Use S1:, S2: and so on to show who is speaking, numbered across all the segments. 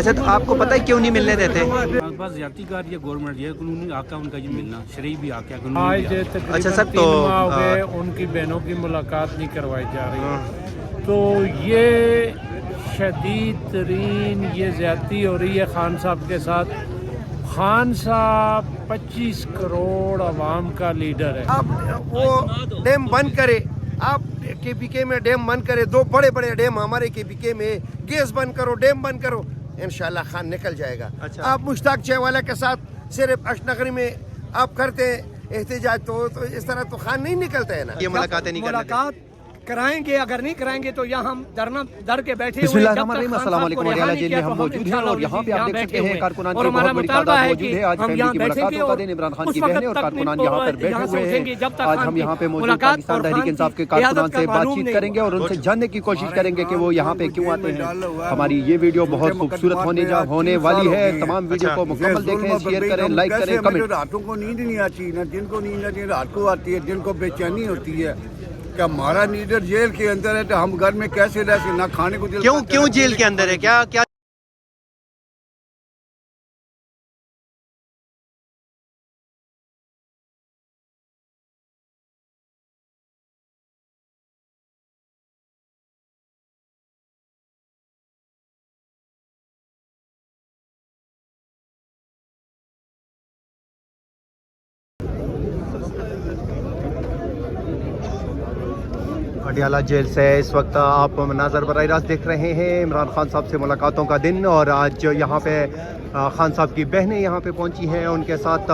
S1: اچھا تو آپ کو پتہ ہے کیوں نہیں ملنے دیتے؟
S2: بس زیادتی کار یہ گورنمنٹ یہ قانونی حق ہے ان کا یہ ملنا، شرعی بھی حق ہے
S3: آج
S2: قانونی بھی حق ہے۔
S3: تقریباً
S1: اچھا سر،
S3: 3
S1: تو
S3: ماہ ہو گئے ان کی بہنوں کی ملاقات نہیں کروائی جا رہی، تو یہ شدید ترین یہ زیادتی ہو رہی ہے خان صاحب کے ساتھ۔ خان صاحب 25 کروڑ عوام کا لیڈر ہے۔
S4: آپ وہ ڈیم بند کرے، آپ کے پی کے میں ڈیم بند کرے، 2 بڑے بڑے ڈیم ہمارے کے پی کے میں، گیس بند کرو، ڈیم بند کرو، انشاءاللہ خان نکل جائے گا۔ آپ مشتاق چہوالا کے ساتھ صرف اشنگری میں آپ کرتے ہیں احتجاج، تو اس طرح تو خان نہیں نکلتا ہے نا۔
S1: یہ ملاقاتیں نہیں کرنے
S5: ملاقات کرائیں گے، اگر نہیں کرائیں گے تو یہاں ہم در کے بیٹھے
S1: بسم اللہ الرحمن الرحیم۔ السلام علیکم، وڈیالہ جیل میں ہم موجود ہیں اور یہاں پہ آپ دیکھ سکتے ہیں کارکنان کی بہت بڑی تعداد موجود ہے۔ آج فیملی کی ملاقاتوں کا دن، عمران خان کی بہنیں اور کارکنان یہاں پر بیٹھے ہوئے ہیں۔ آج ہم یہاں پہ موجود پاکستان تحریک انصاف کے کارکنان سے بات چیت کریں گے اور ان سے جاننے کی کوشش کریں گے کہ وہ یہاں پہ کیوں آتے ہیں۔ ہماری یہ ویڈیو بہت خوبصورت ہونے والی ہے، تمام ویڈیو کو مکمل دیکھیں، شیئر کریں، لائک کریں، کمنٹ۔
S6: راتوں کو نیند نہیں آتی، نہ دن کو نیند آتی ہے، رات کو آتی ہے، دن کو بے چینی ہوتی ہے کہ ہمارا لیڈر جیل کے اندر ہے تو ہم گھر میں کیسے رہ سکتے، نہ کھانے کو دل
S1: کیوں جیل کے اندر ہے؟ کیا پٹیالہ جیل سے اس وقت آپ مناظر براہ راست دیکھ رہے ہیں، عمران خان صاحب سے ملاقاتوں کا دن، اور آج یہاں پہ خان صاحب کی بہنیں یہاں پہ پہنچی ہیں، ان کے ساتھ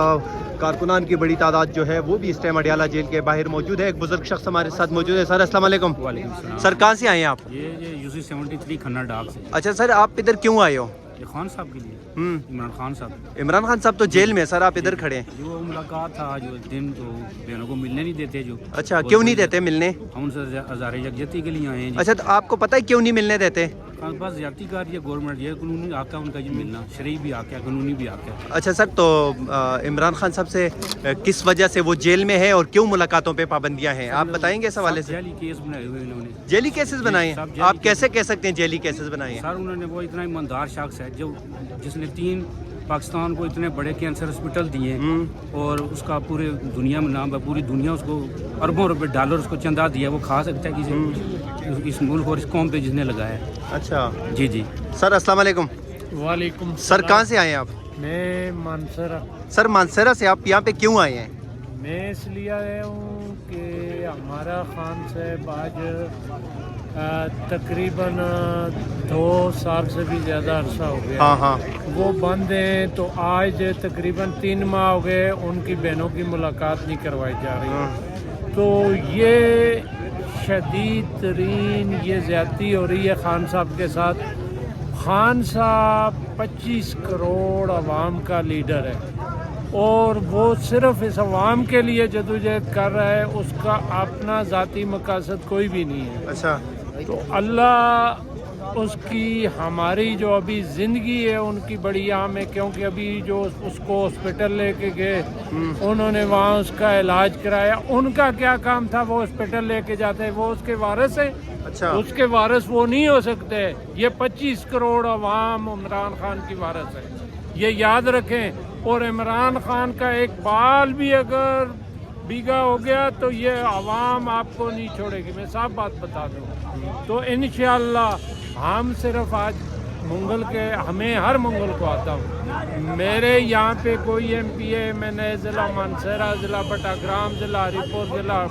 S1: کارکنان کی بڑی تعداد جو ہے وہ بھی اس ٹائم پٹیالہ جیل کے باہر موجود ہے۔ ایک بزرگ شخص ہمارے ساتھ موجود ہے۔ سر السلام علیکم۔
S2: وعلیکم السلام۔
S1: سر کہاں سے آئے ہیں آپ؟
S2: یہ یوسی 73 کھنہ ڈاک سے۔
S1: اچھا سر، آپ ادھر کیوں آئے ہو؟
S2: یہ خان صاحب کے لیے، عمران خان صاحب۔
S1: عمران خان صاحب تو جیل میں، سر آپ ادھر کھڑے ہیں۔
S2: جو ملاقات تھا، جو دن تو بہنوں کو ملنے نہیں دیتے، جو
S1: اچھا کیوں نہیں دیتے ملنے؟
S2: ہم ان سے ہزار یکجہتی کے لیے آئے ہیں۔
S1: اچھا تو آپ کو پتہ ہے کیوں نہیں ملنے دیتے؟
S2: بس زیادتی کار یہ گورنمنٹ یہ قانونی حق ہے ان کا یہ ملنا، شرعی بھی حق ہے قانونی بھی حق ہے۔
S1: اچھا سر، تو عمران خان صاحب سے کس وجہ سے وہ جیل میں ہے اور کیوں ملاقاتوں پہ پابندیاں ہیں، آپ بتائیں گے اس حوالے سے؟
S2: جیلی کیس بنائے ہوئے انہوں نے۔
S1: جیلی کیسز بنائے ہیں؟ آپ کیسے کہہ سکتے ہیں جیلی کیسز بنائے ہیں؟
S2: سر انہوں نے وہ اتنا ایماندار شخص ہے جس نے 3 پاکستان کو اتنے بڑے کینسر ہاسپٹل دیے ہیں اور اس کا پورے دنیا میں نام ہے، پوری دنیا اس کو اربوں روپے ڈالر اس کو چندہ دیا، وہ کھا سکتا ہے کسی اس ملک اور اس قوم پہ جس نے لگایا ہے۔
S1: اچھا
S2: جی جی
S1: سر السلام علیکم۔
S3: وعلیکم
S1: سر کہاں سے آئے ہیں آپ؟
S3: میں مانسرا،
S1: سر مانسیرا سے آپ یہاں پہ کیوں آئے ہیں؟
S3: میں اس لیے آیا ہوں کہ ہمارا خان صاحب آج تقریباً 2 سال سے بھی زیادہ عرصہ ہو گیا،
S1: ہاں
S3: وہ بند ہیں، تو آج تقریباً 3 ماہ ہو گئے ان کی بہنوں کی ملاقات نہیں کروائی جا رہی، تو یہ شدید ترین یہ زیادتی ہو رہی ہے خان صاحب کے ساتھ۔ خان صاحب 25 کروڑ عوام کا لیڈر ہے اور وہ صرف اس عوام کے لیے جدوجہد کر رہا ہے، اس کا اپنا ذاتی مقاصد کوئی بھی نہیں ہے۔
S1: اچھا
S3: تو اللہ اس کی ہماری جو ابھی زندگی ہے ان کی بڑی عام ہے، کیونکہ ابھی جو اس کو ہاسپٹل لے کے گئے انہوں نے وہاں اس کا علاج کرایا، ان کا کیا کام تھا؟ وہ ہاسپٹل لے کے جاتے، وہ اس کے وارث ہیں؟
S1: اچھا
S3: اس کے وارث وہ نہیں ہو سکتے، یہ 25 کروڑ عوام عمران خان کی وارث ہے، یہ یاد رکھیں۔ اور عمران خان کا ایک بال بھی اگر بیگا ہو گیا تو یہ عوام آپ کو نہیں چھوڑے گی، میں صاف بات بتا دوں۔ تو انشاءاللہ ہم صرف آج منگل کے، ہمیں ہر منگل کو آتا ہوں، میرے یہاں پہ کوئی ایم پی اے میں نئے ضلع مانسیرا، ضلع بٹاگرام، ضلع ہری پور، ضلع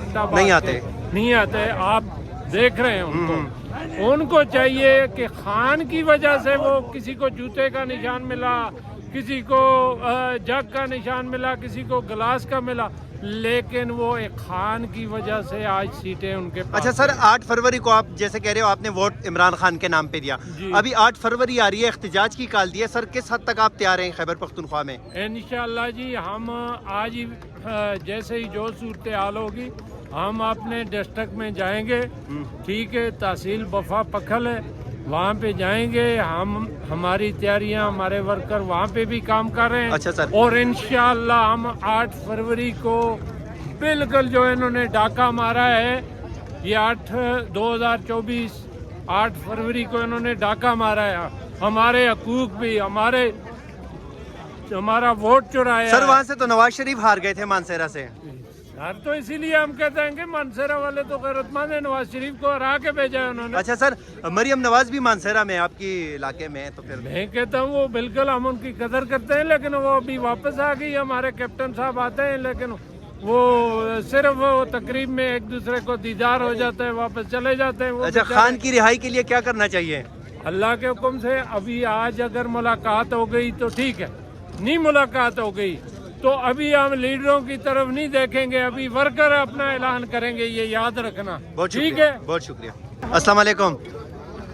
S3: نہیں آتے، آپ دیکھ رہے ہیں ان کو چاہیے کہ خان کی وجہ سے وہ کسی کو جوتے کا نشان ملا، کسی کو جگ کا نشان ملا، کسی کو گلاس کا ملا، لیکن وہ ایک خان کی وجہ سے آج سیٹیں ان کے پاس.
S7: اچھا سر 8 فروری کو آپ جیسے کہہ رہے ہو آپ نے ووٹ عمران خان کے نام پہ دیا, ابھی 8 فروری آ رہی ہے, احتجاج کی کال دی ہے سر, کس حد تک آپ تیار ہیں خیبر پختونخوا میں؟
S3: انشاءاللہ جی ہم آج ہی جیسے ہی جو صورتحال ہوگی ہم اپنے ڈسٹرکٹ میں جائیں گے, ٹھیک ہے, تحصیل بفا پکھل ہے, وہاں پہ جائیں گے ہم, ہماری تیاریاں, ہمارے ورکر وہاں پہ بھی کام کر رہے ہیں.
S7: اچھا سر,
S3: اور انشاءاللہ ہم 8 فروری کو بالکل جو انہوں نے ڈاکہ مارا ہے, یہ 2024 8 فروری کو انہوں نے ڈاکہ مارا ہے, ہمارے حقوق بھی, ہمارا ووٹ چرایا
S7: سر وہاں سے تو نواز شریف ہار گئے تھے مانسہرہ سے
S3: سر, تو اسی لیے ہم کہتے ہیں کہ مانسہرہ والے تو غیرت مند ہیں, نواز شریف کو ہرا کے بھیجا ہے انہوں نے.
S7: اچھا سر, مریم نواز بھی مانسہرہ میں آپ کی علاقے میں, تو پھر
S3: میں کہتا ہوں وہ بالکل ہم ان کی قدر کرتے ہیں, لیکن وہ ابھی واپس آ گئی, ہمارے کیپٹن صاحب آتے ہیں لیکن وہ صرف وہ تقریب میں ایک دوسرے کو دیدار ہو جاتا ہے, واپس چلے جاتے ہیں.
S7: اچھا, خان کی رہائی کے لیے کیا کرنا چاہیے؟
S3: اللہ کے حکم سے ابھی آج اگر ملاقات ہو گئی تو ٹھیک ہے, نہیں ملاقات ہو گئی تو ابھی ہم لیڈروں کی طرف نہیں دیکھیں گے, ابھی ورکر اپنا اعلان کریں گے, یہ یاد رکھنا. ٹھیک ہے,
S7: بہت شکریہ. السلام علیکم.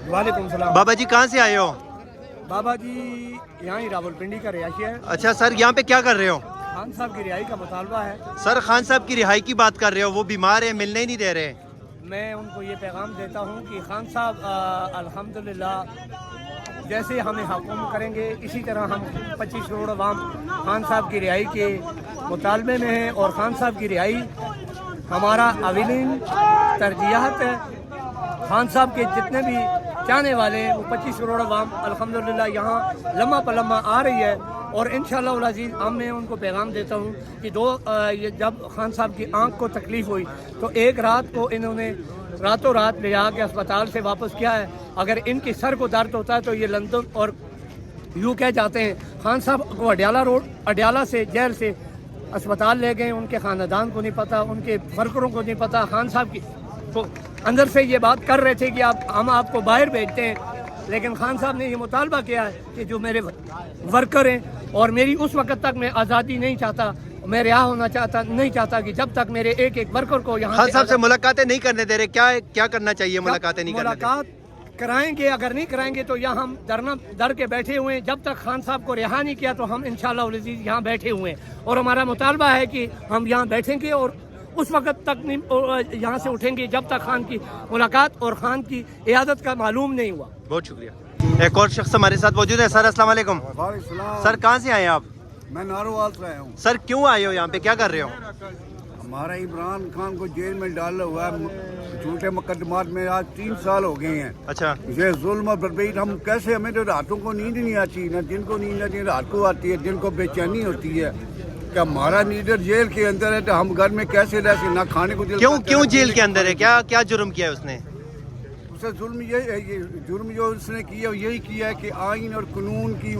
S5: وعلیکم السلام.
S7: بابا جی کہاں سے آئے ہو؟
S5: بابا جی یہاں ہی راول پنڈی کا رہائشی ہے.
S7: اچھا سر, یہاں پہ کیا کر رہے ہو؟
S5: خان صاحب کی رہائی کا مطالبہ ہے.
S7: سر خان صاحب کی رہائی کی بات کر رہے ہو, وہ بیمار ہیں, ملنے ہی نہیں دے رہے.
S5: میں ان کو یہ پیغام دیتا ہوں کہ خان صاحب الحمدللہ جیسے ہمیں حکم کریں گے اسی طرح ہم 25 کروڑ عوام خان صاحب کی رہائی کے مطالبے میں ہیں, اور خان صاحب کی رہائی ہمارا اولین ترجیحات ہے. خان صاحب کے جتنے بھی چاہنے والے ہیں وہ 25 کروڑ عوام الحمدللہ یہاں لمحہ پلمحہ آ رہی ہے, اور انشاءاللہ العزیز میں ان کو پیغام دیتا ہوں کہ جب خان صاحب کی آنکھ کو تکلیف ہوئی تو ایک رات کو انہوں نے راتوں رات لے جا کے اسپتال سے واپس کیا ہے. اگر ان کی سر کو درد ہوتا ہے تو یہ لندن اور یوں کہہ جاتے ہیں. خان صاحب کو اڈیالہ سے جیل سے اسپتال لے گئے, ان کے خاندان کو نہیں پتہ, ان کے ورکروں کو نہیں پتہ. خان صاحب کی تو اندر سے یہ بات کر رہے تھے کہ ہم آپ کو باہر بھیجتے ہیں, لیکن خان صاحب نے یہ مطالبہ کیا ہے کہ جو میرے ورکر ہیں اور میری اس وقت تک میں آزادی نہیں چاہتا, میں رہا ہونا نہیں چاہتا کہ جب تک میرے ایک ورکر کو یہاں
S7: خان صاحب سے ملاقاتیں نہیں کرنے دے رہے, کیا کرنا چاہیے ملاقاتیں نہیں کرنے دے؟
S5: ملاقات کرائیں گے, اگر نہیں کرائیں گے تو یہاں ہم در کے بیٹھے ہوئے ہیں. جب تک خان صاحب کو رہا نہیں کیا تو ہم انشاءاللہ العزیز یہاں بیٹھے ہوئے ہیں, اور ہمارا مطالبہ ہے کہ ہم یہاں بیٹھیں گے اور اس وقت تک یہاں سے اٹھیں گے جب تک خان کی ملاقات اور خان کی عیادت کا معلوم نہیں ہوا.
S7: بہت شکریہ. ایک اور شخص ہمارے ساتھ موجود ہے. سر السلام علیکم. سر کہاں سے آئے ہیں آپ؟
S6: میں ناروال سے آیا ہوں.
S7: سر کیوں آئے ہو یہاں پہ, کیا کر رہے ہو؟
S6: ہمارا عمران خان کو جیل میں ڈالا ہوا ہے جھوٹے مقدمات میں, آج 3 سال ہو گئے ہیں.
S7: اچھا,
S6: یہ ظلم اور بربریت ہم کیسے, ہمیں تو راتوں کو نیند نہیں آتی, نہ جن کو نیند آتی ہے رات کو آتی ہے, جن کو بے چینی ہوتی ہے کہ ہمارا لیڈر جیل کے اندر ہے تو ہم گھر میں کیسے رہ سکتے, نہ کھانے کو
S7: کیوں جیل کے اندر ہے, کیا جرم کیا ہے اس نے؟
S6: ظلم جرم جو اس نے کیا یہی کیا ہے کہ آئین اور قانون کی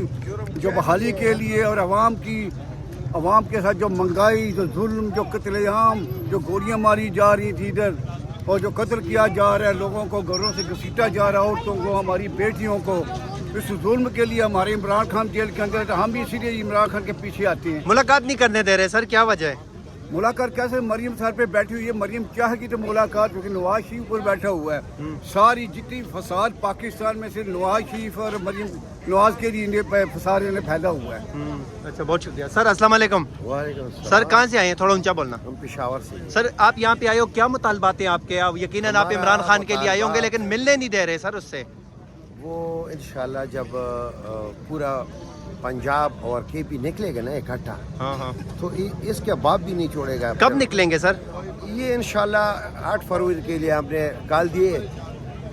S6: جو بحالی کے لیے اور عوام کے ساتھ جو مہنگائی, جو ظلم, جو قتل عام, جو گولیاں ماری جا رہی تھی ادھر, اور جو قتل کیا جا رہا ہے, لوگوں کو گھروں سے گھسیٹا جا رہا ہے, عورتوں کو, ہماری بیٹیوں کو, اس ظلم کے لیے ہمارے عمران خان جیل کے اندر ہے تو ہم بھی اسی لیے عمران خان کے پیچھے آتے ہیں.
S7: ملاقات نہیں کرنے دے رہے سر, کیا وجہ ہے؟
S6: ملاقات کیسے, مریم سر پہ بیٹھی ہوئی ہے, مریم چاہے گی تو ملاقات, کیونکہ نواز شریف پر بیٹھا ہوا ہے. ساری جتنی فساد پاکستان میں سے نواز شریف اور مریم نواز کے لیے فساد پھیلا ہوا ہے.
S7: اچھا, بہت شکریہ. سر السلام علیکم.
S4: وعلیکم السلام.
S7: سر کہاں سے آئے ہیں, تھوڑا اونچا بولنا.
S4: ہم پشاور سے.
S7: سر آپ یہاں پہ آئے ہو, کیا مطالبات ہیں آپ کے؟ یقیناً آپ عمران خان کے لیے آئے ہوں گے لیکن ملنے نہیں دے رہے سر اس سے.
S4: وہ انشاءاللہ جب پورا پنجاب اور کے پی نکلے گا نا اکٹھا, تو اس کے بعد بھی نہیں چھوڑے گا.
S7: کب نکلیں گے سر؟
S4: یہ انشاءاللہ 8 فروری کے لیے ہم نے کال دیے,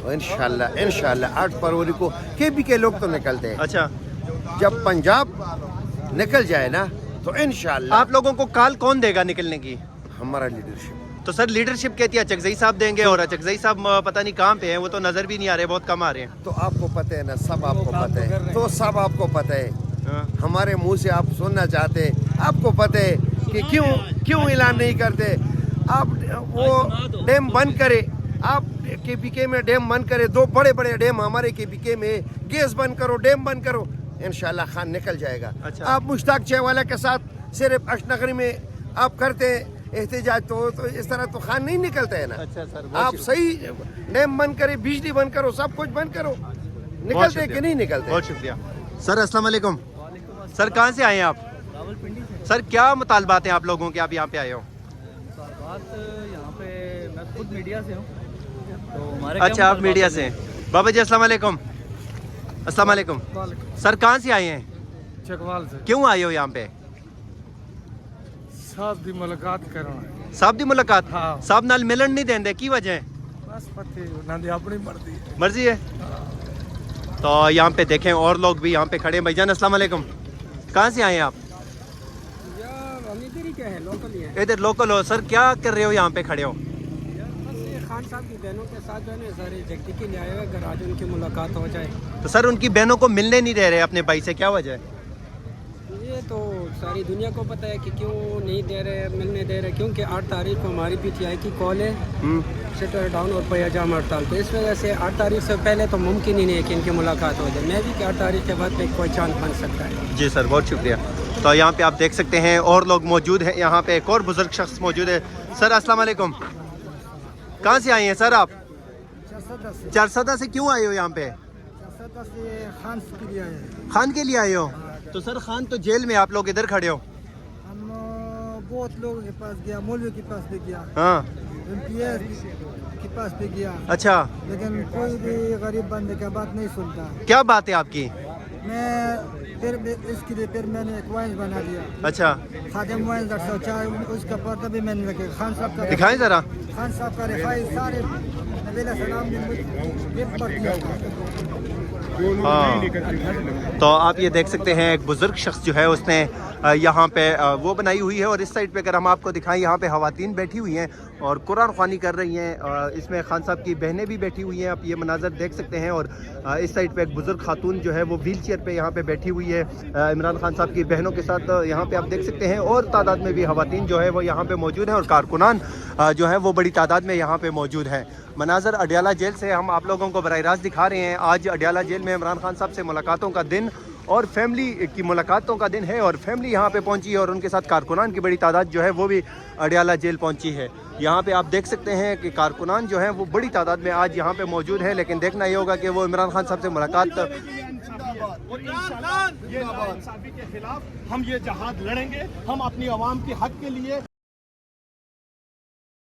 S4: انشاءاللہ 8 فروری کو کے پی کے لوگ تو نکلتے ہیں.
S7: اچھا,
S4: جب پنجاب نکل جائے نا تو انشاءاللہ.
S7: آپ لوگوں کو کال کون دے گا نکلنے کی؟
S4: ہمارا لیڈرشپ.
S7: تو سر لیڈرشپ کہتی ہے اچکزئی صاحب دیں گے, اور اچکزئی صاحب پتہ نہیں کہاں پہ ہیں, وہ تو نظر بھی نہیں آ رہے, بہت کم آ رہے ہیں.
S4: تو آپ کو پتہ ہے نا, سب آپ کو پتہ ہے, تو سب آپ کو پتہ ہے. ہمارے منہ سے آپ سننا چاہتے ہیں, آپ کو پتہ ہے کہ کیوں اعلان نہیں کرتے. آپ وہ ڈیم بند کرے, آپ کے پی کے میں ڈیم بند کرے, 2 بڑے ڈیم ہمارے کے پی کے میں, گیس بند کرو, ڈیم بند کرو, انشاءاللہ خان نکل جائے گا. آپ مشتاق چے والا کے ساتھ صرف اشنغری میں آپ کرتے ہیں, احتجاج تو اس طرح تو خان نہیں نکلتا ہے نا.
S7: اچھا سر
S4: آپ صحیح ڈیم بند کرے, بجلی بند کرو, سب کچھ بند کرو, نکلتے کہ نہیں نکلتے.
S7: بہت شکریہ سر. السلام علیکم سر, کہاں سے آئے ہیں آپ؟ سر کیا مطالبات ہیں آپ لوگوں کے, آپ یہاں پہ آئے ہو؟
S8: بات یہاں پہ میں خود میڈیا سے ہوں تو ہمارے
S7: اچھا آپ میڈیا سے ہیں. بابا جی السلام علیکم. السلام علیکم سر, کہاں سے آئے ہیں؟
S3: چکوال سے.
S7: کیوں آئے ہو یہاں پہ؟
S3: صاحب دی ملاقات کرنا ہے.
S7: صاحب دی ملاقات؟
S3: ہاں.
S7: صاحب نال ملن نہیں دیں دے کی وجہ ہے؟
S3: بس پتہ نہ دی اپنی
S7: مرضی ہے. تو یہاں پہ دیکھیں اور لوگ بھی یہاں پہ کھڑے ہیں. بھائی جان السلام علیکم, کہاں سے آئے ہیں آپ؟ ادھر لوکل ہو. سر کیا کر رہے ہو یہاں پہ کھڑے ہو؟
S8: خان صاحب کی بہنوں کے ساتھ جو ہے نا سارے جگتی کے لیے آئے ہوئے, اگر آج ان کی ملاقات ہو جائے.
S7: تو سر ان کی بہنوں کو ملنے نہیں دے رہے اپنے بھائی سے, کیا وجہ ہے؟
S8: یہ تو ساری دنیا کو پتہ ہے کہ کیوں نہیں دے رہے, ملنے دے رہے, کیونکہ 8 تاریخ کو ہماری PTI کی کال ہے شٹر ڈاؤن اور پیاجام ہڑتال. تو اس وجہ سے 8 تاریخ سے پہلے تو ممکن ہی نہیں ہے کہ ان کی ملاقات ہو جائے. میں بھی کہ 8 تاریخ کے بعد کوئی چانس بن سکتا ہے.
S7: جی سر بہت شکریہ. تو یہاں پہ آپ دیکھ سکتے ہیں اور لوگ موجود ہیں. یہاں پہ ایک اور بزرگ شخص موجود ہے. سر السلام علیکم, کہاں سے آئے ہیں سر آپ؟ چارسدہ سے. کیوں آئے ہو یہاں پہ؟ خان کے لیے آئے ہو. تو سر خان تو جیل میں, آپ لوگ ادھر کھڑے ہو.
S9: ہم بہت لوگوں کے پاس گیا, مولوی کے پاس بھی گیا,
S7: ہاں
S9: MPS کے پاس بھی گیا,
S7: اچھا
S9: لیکن کوئی بھی غریب بندے کا بات نہیں سنتا.
S7: کیا بات ہے آپ کی؟
S9: میں پھر اس کے لیے پھر میں نے ایک وائن بنا دیا.
S7: اچھا
S9: خادم وائن 104, اس کا پردہ بھی میں نے رکھا. خان صاحب کا
S7: دکھائیں ذرا.
S9: خان صاحب کا رہائی سارے نبی علیہ السلام نے مجھے پڑھ دیا.
S7: ہاں تو آپ یہ دیکھ سکتے ہیں ایک بزرگ شخص جو ہے اس نے یہاں پہ وہ بنائی ہوئی ہے. اور اس سائڈ پہ اگر ہم آپ کو دکھائیں, یہاں پہ خواتین بیٹھی ہوئی ہیں اور قرآن خوانی کر رہی ہیں. اس میں خان صاحب کی بہنیں بھی بیٹھی ہوئی ہیں, آپ یہ مناظر دیکھ سکتے ہیں. اور اس سائڈ پہ ایک بزرگ خاتون جو ہے وہ ویل چیئر پہ یہاں پہ بیٹھی ہوئی ہے عمران خان صاحب کی بہنوں کے ساتھ. یہاں پہ آپ دیکھ سکتے ہیں اور تعداد میں بھی خواتین جو ہے وہ یہاں پہ موجود ہیں, اور کارکنان جو ہے وہ بڑی تعداد میں یہاں پہ موجود ہیں. مناظر اڈیالہ جیل سے ہم آپ لوگوں کو براہ راست دکھا رہے ہیں. آج اڈیالہ جیل میں عمران خان صاحب سے ملاقاتوں کا دن اور فیملی کی ملاقاتوں کا دن ہے, اور فیملی یہاں پہ پہنچی ہے, اور ان کے ساتھ کارکنان کی بڑی تعداد جو ہے وہ بھی اڈیالہ جیل پہنچی ہے. یہاں پہ آپ دیکھ سکتے ہیں کہ کارکنان جو ہیں وہ بڑی تعداد میں آج یہاں پہ موجود ہیں, لیکن دیکھنا یہ ہوگا کہ وہ عمران خان صاحب سے ملاقات.
S10: اور انشاءاللہ یہ ناانصافی کے خلاف ہم یہ جہاد لڑیں گے. ہم اپنی عوام کے حق کے لیے